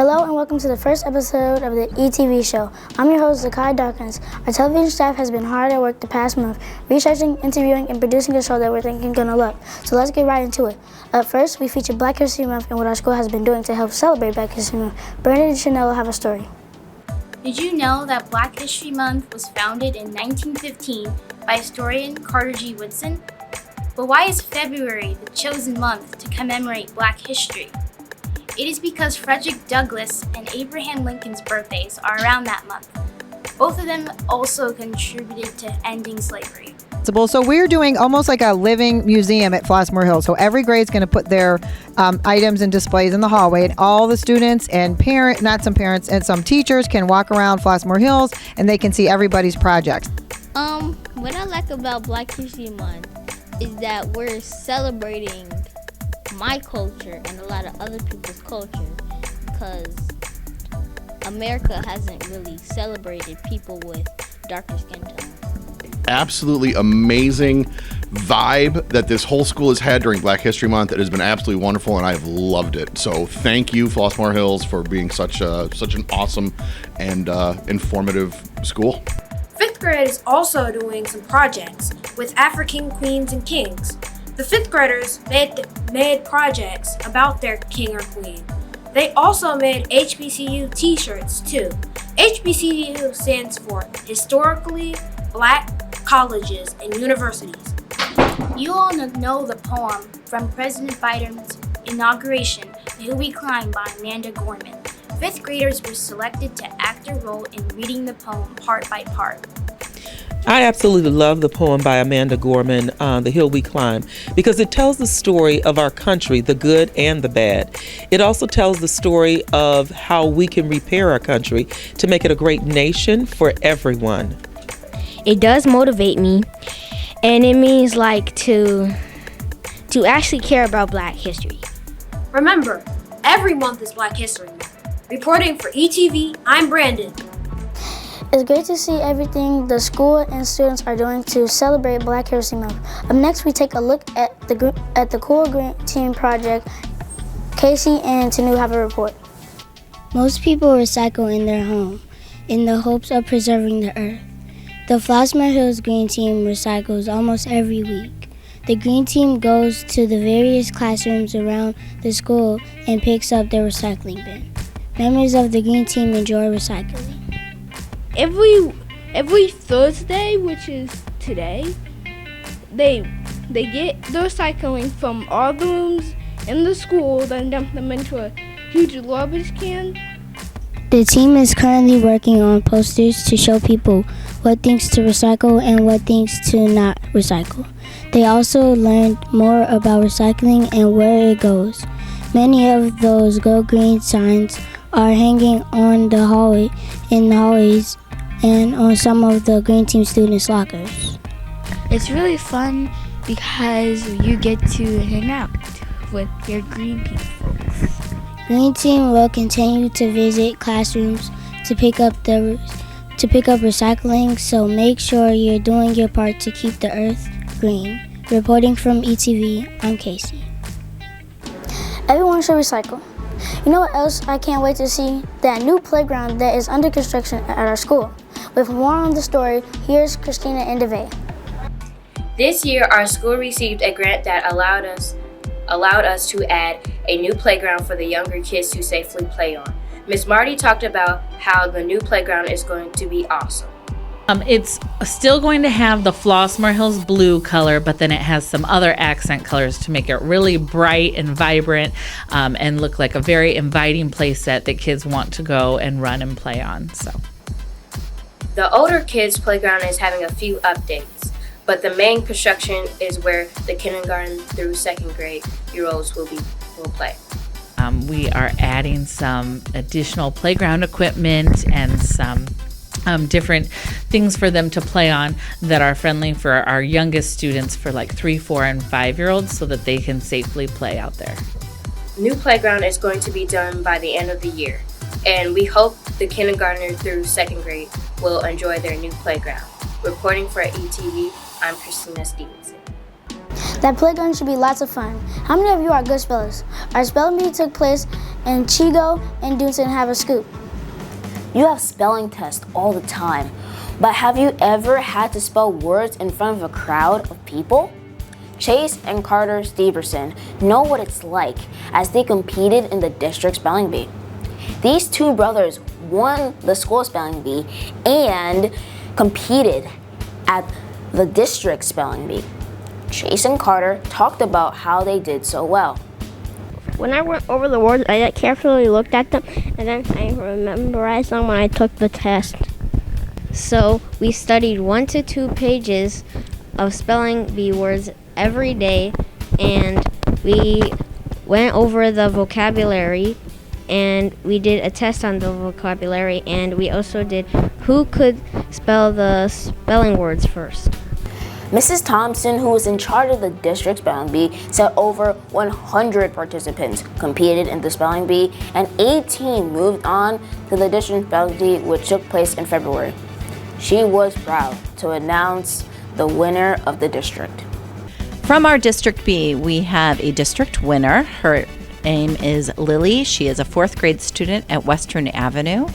Hello and welcome to the first episode of the ETV show. I'm your host, Zakai Dawkins. Our television staff has been hard at work the past month, researching, interviewing, and producing a show that we're thinking gonna love. So let's get right into it. Up first, we feature Black History Month and what our school has been doing to help celebrate Black History Month. Brandon and Chanel have a story. Did you know that Black History Month was founded in 1915 by historian Carter G. Woodson? But why is February the chosen month to commemorate Black history? It is because Frederick Douglass and Abraham Lincoln's birthdays are around that month. Both of them also contributed to ending slavery. So we're doing almost like a living museum at Flossmoor Hill. So every grade's going to put their items and displays in the hallway, and all the students and and some teachers can walk around Flossmoor Hills and they can see everybody's projects. What I like about Black History Month is that we're celebrating my culture and a lot of other people's culture, because America hasn't really celebrated people with darker skin tones. Absolutely amazing vibe that this whole school has had during Black History Month. It has been absolutely wonderful, and I've loved it. So thank you, Flossmoor Hills, for being such an awesome and informative school. Fifth grade is also doing some projects with African queens and kings. The fifth graders made projects about their king or queen. They also made HBCU t-shirts too. HBCU stands for Historically Black Colleges and Universities. You all know the poem from President Biden's inauguration, The Hill We Climb by Amanda Gorman. Fifth graders were selected to act a role in reading the poem part by part. I absolutely love the poem by Amanda Gorman, The Hill We Climb, because it tells the story of our country, the good and the bad. It also tells the story of how we can repair our country to make it a great nation for everyone. It does motivate me, and it means to actually care about Black history. Remember, every month is Black History Month. Reporting for ETV, I'm Brandon. It's great to see everything the school and students are doing to celebrate Black History Month. Up next, we take a look at the Cool Green Team project. Casey and Tanu have a report. Most people recycle in their home in the hopes of preserving the earth. The Flossmoor Hills Green Team recycles almost every week. The Green Team goes to the various classrooms around the school and picks up their recycling bin. Members of the Green Team enjoy recycling. Every Thursday, which is today, they get the recycling from all the rooms in the school, then dump them into a huge garbage can. The team is currently working on posters to show people what things to recycle and what things to not recycle. They also learned more about recycling and where it goes. Many of those Go Green signs are hanging on the hallway, in the hallways, and on some of the Green Team students' lockers. It's really fun because you get to hang out with your Green Team folks. Green Team will continue to visit classrooms to pick up recycling, so make sure you're doing your part to keep the earth green. Reporting from ETV, I'm Casey. Everyone should recycle. You know what else I can't wait to see? That new playground that is under construction at our school. With more on the story, here's Christina and DeVay. This year, our school received a grant that allowed us to add a new playground for the younger kids to safely play on. Ms. Marty talked about how the new playground is going to be awesome. It's still going to have the Flossmoor Hills blue color, but then it has some other accent colors to make it really bright and vibrant, and look like a very inviting play set that kids want to go and run and play on. So, the older kids' playground is having a few updates, but the main construction is where the kindergarten through second grade year-olds will play. We are adding some additional playground equipment and some different things for them to play on that are friendly for our youngest students, for like 3, 4, and 5-year-olds, so that they can safely play out there. The new playground is going to be done by the end of the year, and we hope the kindergartner through second grade will enjoy their new playground. Reporting for ETV, I'm Christina Stevenson. That playground should be lots of fun. How many of you are good spellers? Our spelling bee took place and Chigo and Dunson have a scoop. You have spelling tests all the time, but have you ever had to spell words in front of a crowd of people? Chase and Carter Steverson know what it's like as they competed in the district spelling bee. These two brothers won the school spelling bee and competed at the district spelling bee. Chase and Carter talked about how they did so well. When I went over the words, I carefully looked at them, and then I memorized them when I took the test. So we studied 1 to 2 pages of spelling bee words every day, and we went over the vocabulary, and we did a test on the vocabulary, and we also did who could spell the spelling words first. Mrs. Thompson, who was in charge of the district spelling bee, said over 100 participants competed in the spelling bee, and 18 moved on to the district spelling bee, which took place in February. She was proud to announce the winner of the district. From our District B, we have a district winner. Her name is Lily. She is a 4th grade student at Western Avenue,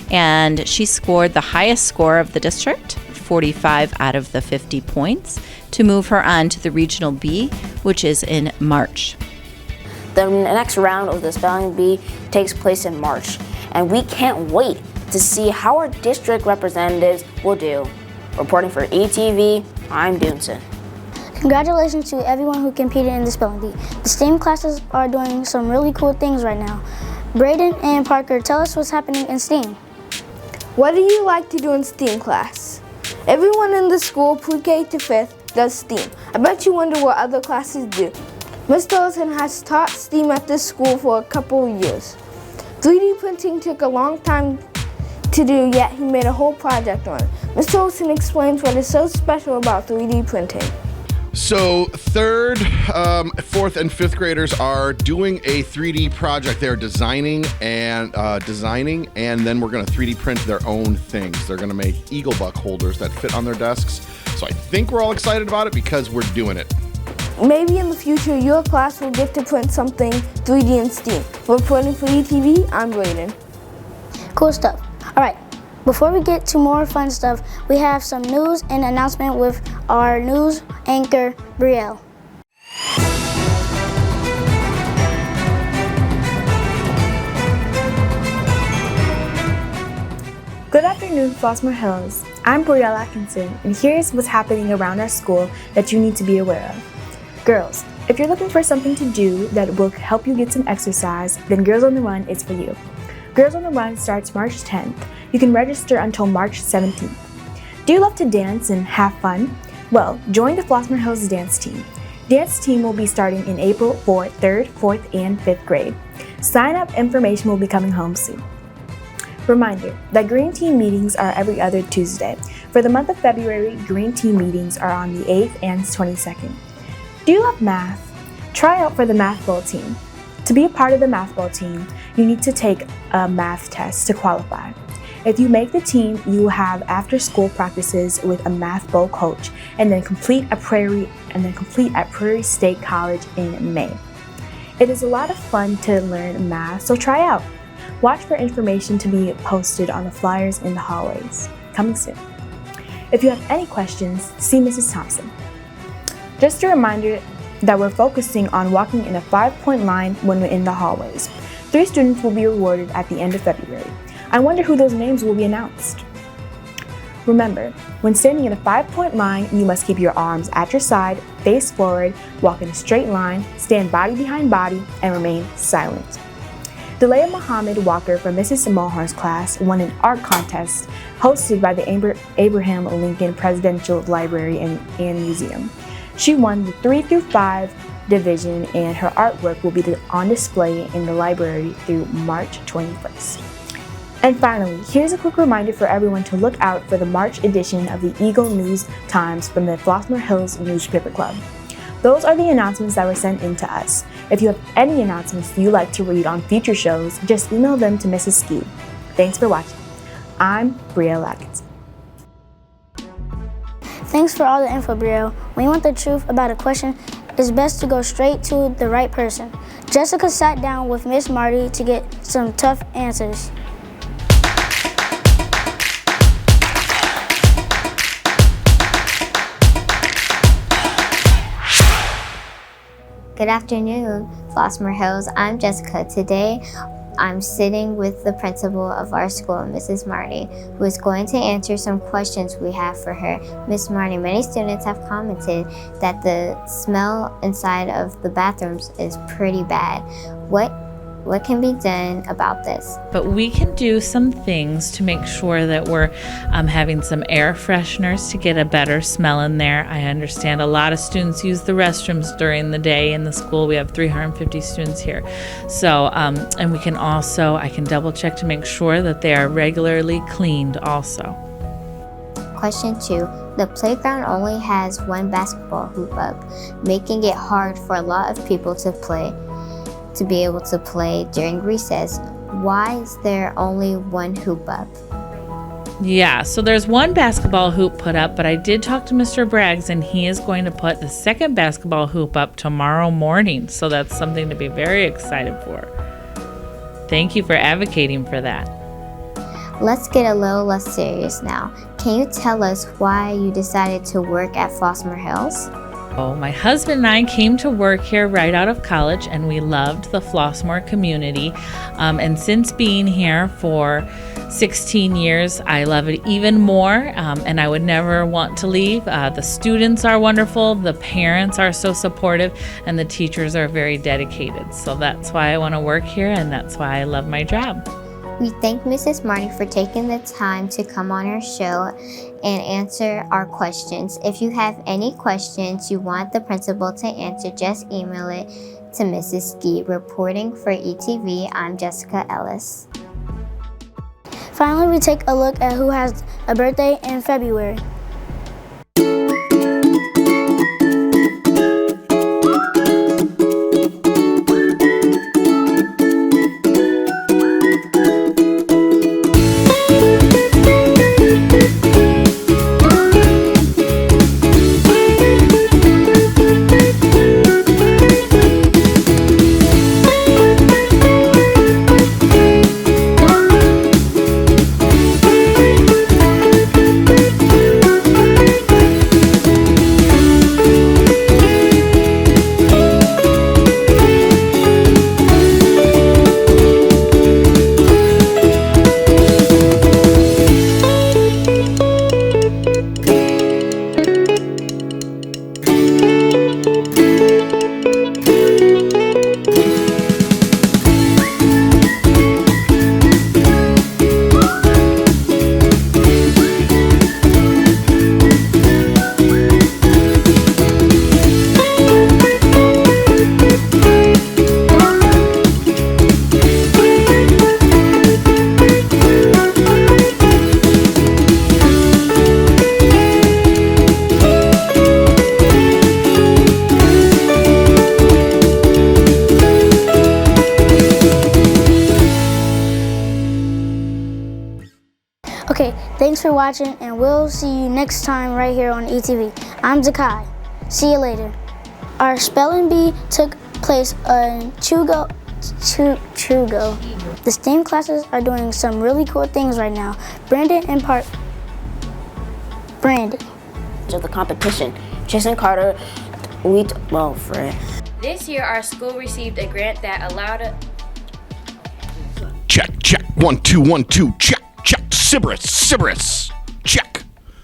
and she scored the highest score of the district, 45 out of the 50 points, to move her on to the Regional B, which is in March. The next round of the spelling bee takes place in March, and we can't wait to see how our district representatives will do. Reporting for ETV, I'm Dunson. Congratulations to everyone who competed in the spelling bee. The STEAM classes are doing some really cool things right now. Braden and Parker, tell us what's happening in STEAM. What do you like to do in STEAM class? Everyone in the school, pre-K to 5th, does STEAM. I bet you wonder what other classes do. Ms. Tolson has taught STEAM at this school for a couple of years. 3D printing took a long time to do, yet he made a whole project on it. Ms. Tolson explains what is so special about 3D printing. So 3rd, 4th, and 5th graders are doing a 3D project. They're designing, and then we're going to 3D print their own things. They're going to make eagle buck holders that fit on their desks. So I think we're all excited about it because we're doing it. Maybe in the future, your class will get to print something 3D in STEAM. Reporting for ETV, I'm Braden. Cool stuff. All right. Before we get to more fun stuff, we have some news and announcement with our news anchor, Brielle. Good afternoon, Flossmoor Hills. I'm Brielle Atkinson, and here's what's happening around our school that you need to be aware of. Girls, if you're looking for something to do that will help you get some exercise, then Girls on the Run is for you. Girls on the Run starts March 10th. You can register until March 17th. Do you love to dance and have fun? Well, join the Flossmoor Hills dance team. Dance team will be starting in April for 3rd, 4th, and 5th grade. Sign up information will be coming home soon. Reminder that Green Team meetings are every other Tuesday. For the month of February, Green Team meetings are on the 8th and 22nd. Do you love math? Try out for the Math Bowl team. To be a part of the Math Bowl team, you need to take a math test to qualify. If you make the team, you will have after-school practices with a Math Bowl coach, and then complete at Prairie State College in May. It is a lot of fun to learn math, so try out. Watch for information to be posted on the flyers in the hallways. Coming soon. If you have any questions, see Mrs. Thompson. Just a reminder that we're focusing on walking in a 5-point line when we're in the hallways. 3 students will be rewarded at the end of February. I wonder who those names will be announced. Remember, when standing in a 5-point line, you must keep your arms at your side, face forward, walk in a straight line, stand body behind body, and remain silent. Delia Muhammad Walker from Mrs. Mulhorn's class won an art contest hosted by the Abraham Lincoln Presidential Library and Museum. She won the 3 through 5 division, and her artwork will be on display in the library through March 21st. And finally, here's a quick reminder for everyone to look out for the March edition of the Eagle News Times from the Flossmoor Hills Newspaper Club. Those are the announcements that were sent in to us. If you have any announcements you'd like to read on future shows, just email them to Mrs. Ski. Thanks for watching. I'm Brielle Atkinson. Thanks for all the info, Brielle. When you want the truth about a question it's best to go straight to the right person. Jessica sat down with Miss Marty to get some tough answers. Good afternoon, Flossmoor Hills. I'm Jessica. Today, I'm sitting with the principal of our school, Mrs. Marty, who is going to answer some questions we have for her. Miss Marty, many students have commented that the smell inside of the bathrooms is pretty bad. What can be done about this? But we can do some things to make sure that we're having some air fresheners to get a better smell in there. I understand a lot of students use the restrooms during the day in the school. We have 350 students here. So, and we can also, I can double check to make sure that they are regularly cleaned also. Question 2. The playground only has one basketball hoop up, making it hard for a lot of people to be able to play during recess. Why is there only one hoop up? Yeah, so there's one basketball hoop put up, but I did talk to Mr. Braggs, and he is going to put the second basketball hoop up tomorrow morning. So that's something to be very excited for. Thank you for advocating for that. Let's get a little less serious now. Can you tell us why you decided to work at Flossmoor Hills? Oh, my husband and I came to work here right out of college, and we loved the Flossmoor community. And since being here for 16 years, I love it even more, and I would never want to leave. The students are wonderful, the parents are so supportive, and the teachers are very dedicated. So that's why I want to work here, and that's why I love my job. We thank Mrs. Marty for taking the time to come on our show and answer our questions. If you have any questions you want the principal to answer, just email it to Mrs. Ski. Reporting for ETV, I'm Jessica Ellis. Finally, we take a look at who has a birthday in February. Okay, thanks for watching, and we'll see you next time right here on ETV. I'm Zakai. See you later. Our spelling bee took place in Chugo. The STEAM classes are doing some really cool things right now. Brandon. To the competition, Chase and Carter, Fred. This year, our school received a grant that allowed us. Check, check, 1 2 1 2, check, check, Sybaris.